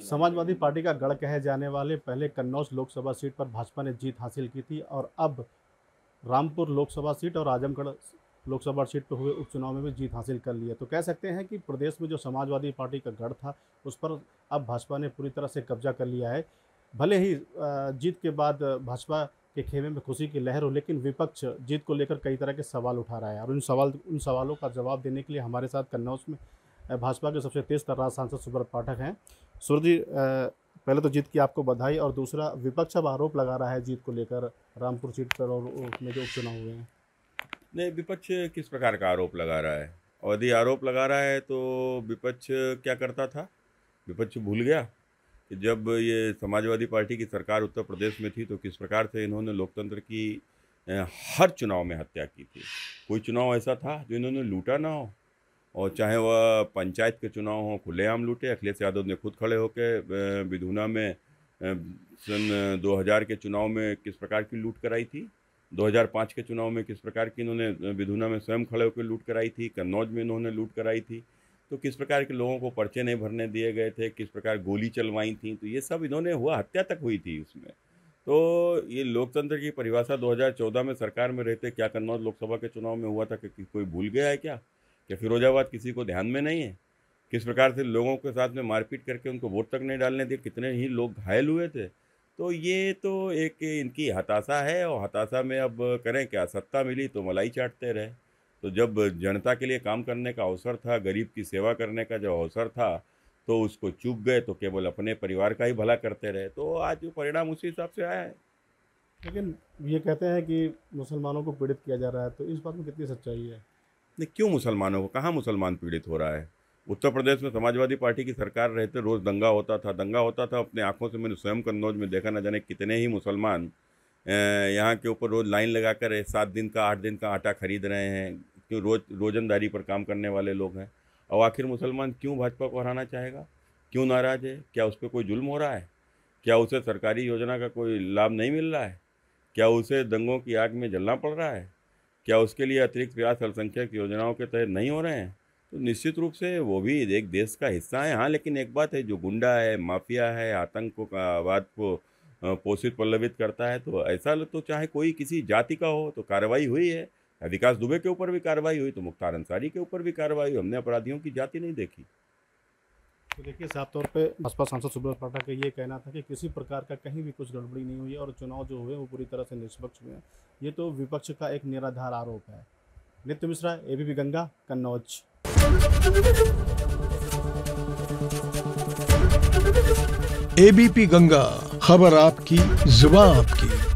Samajwadi party का गढ़ कहे जाने वाले पहले कन्नौज लोकसभा सीट पर भाजपा ने जीत हासिल की थी और अब रामपुर लोकसभा सीट और आजमगढ़ लोकसभा सीट पर हुए उपचुनाव में भी जीत हासिल कर ली है। तो कह सकते हैं कि प्रदेश में जो समाजवादी पार्टी का गढ़ था उस पर अब भाजपा ने पूरी तरह से कब्जा कर लिया है। भले ही जीत के बाद भाजपा के खेमे में खुशी की लहर हो, लेकिन विपक्ष जीत को लेकर कई तरह के सवाल उठा रहा है और उन सवालों का जवाब देने के लिए हमारे साथ कन्नौज में भाजपा के सबसे तेज तर्रार सांसद सुब्रत पाठक हैं। सूर्य जी, पहले तो जीत की आपको बधाई, और दूसरा विपक्ष अब आरोप लगा रहा है जीत को लेकर रामपुर सीट पर और उसमें जो उपचुनाव हुए हैं। नहीं, विपक्ष किस प्रकार का आरोप लगा रहा है? और यदि आरोप लगा रहा है तो विपक्ष क्या करता था? विपक्ष भूल गया कि जब ये समाजवादी पार्टी की सरकार उत्तर प्रदेश में थी तो किस प्रकार से इन्होंने लोकतंत्र की हर चुनाव में हत्या की थी। कोई चुनाव ऐसा था जो इन्होंने लूटा ना हो, और चाहे वह पंचायत के चुनाव हों, खुलेआम लूटे। अखिलेश यादव ने खुद खड़े होकर विधुना में सन 2000 के चुनाव में किस प्रकार की लूट कराई थी, 2005 के चुनाव में किस प्रकार की इन्होंने विधुना में स्वयं खड़े होकर लूट कराई थी, कन्नौज में इन्होंने लूट कराई थी। तो किस प्रकार के लोगों को पर्चे नहीं भरने दिए गए थे, किस प्रकार गोली चलवाई थी, तो ये सब इन्होंने हुआ, हत्या तक हुई थी उसमें। तो ये लोकतंत्र की परिभाषा 2014 में सरकार में रहते क्या कन्नौज लोकसभा के चुनाव में हुआ था कि कोई भूल गया है क्या फिरोजाबाद किसी को ध्यान में नहीं है? किस प्रकार से लोगों के साथ में मारपीट करके उनको वोट तक नहीं डालने दिए, कितने ही लोग घायल हुए थे। तो ये तो एक इनकी हताशा है, और हताशा में अब करें क्या? सत्ता मिली तो मलाई चाटते रहे। तो जब जनता के लिए काम करने का अवसर था, गरीब की सेवा करने का जो अवसर था, तो उसको चूक गए, तो केवल अपने परिवार का ही भला करते रहे। तो आज परिणाम उसी हिसाब से आया है। लेकिन ये कहते हैं कि मुसलमानों को पीड़ित किया जा रहा है, तो इस बात में कितनी सच्चाई है? नहीं, क्यों मुसलमानों को? कहाँ मुसलमान पीड़ित हो रहा है? उत्तर प्रदेश में समाजवादी पार्टी की सरकार रहते रोज़ दंगा होता था। अपने आंखों से मैंने स्वयं कन्नौज में देखा, न जाने कितने ही मुसलमान यहाँ के ऊपर रोज़ लाइन लगाकर 7 दिन का 8 दिन का आटा खरीद रहे हैं। क्यों? रोजंदारी पर काम करने वाले लोग हैं। और आखिर मुसलमान क्यों भाजपा को हराना चाहेगा? क्यों नाराज़ है? क्या उस पर कोई जुल्म हो रहा है? क्या उसे सरकारी योजना का कोई लाभ नहीं मिल रहा है? क्या उसे दंगों की आग में जलना पड़ रहा है? क्या उसके लिए अतिरिक्त प्रयास अल्पसंख्यक योजनाओं के तहत नहीं हो रहे हैं? तो निश्चित रूप से वो भी एक देश का हिस्सा है। हाँ, लेकिन एक बात है, जो गुंडा है, माफिया है, आतंकवाद को पोषित पल्लवित करता है, तो ऐसा तो चाहे कोई किसी जाति का हो तो कार्रवाई हुई है। विकास दुबे के ऊपर भी कार्रवाई हुई, तो मुख्तार अंसारी के ऊपर भी कार्रवाई हुई। हमने अपराधियों की जाति नहीं देखी। तो देखिए, साफ तौर पे भाजपा सांसद सुब्रत पाठक का ये कहना था कि किसी प्रकार का कहीं भी कुछ गड़बड़ी नहीं हुई है और चुनाव जो हुए वो पूरी तरह से निष्पक्ष हुए हैं। ये तो विपक्ष का एक निराधार आरोप है। नित्य मिश्रा, एबीपी गंगा, कन्नौज। एबीपी गंगा, खबर आपकी, जुबान आपकी।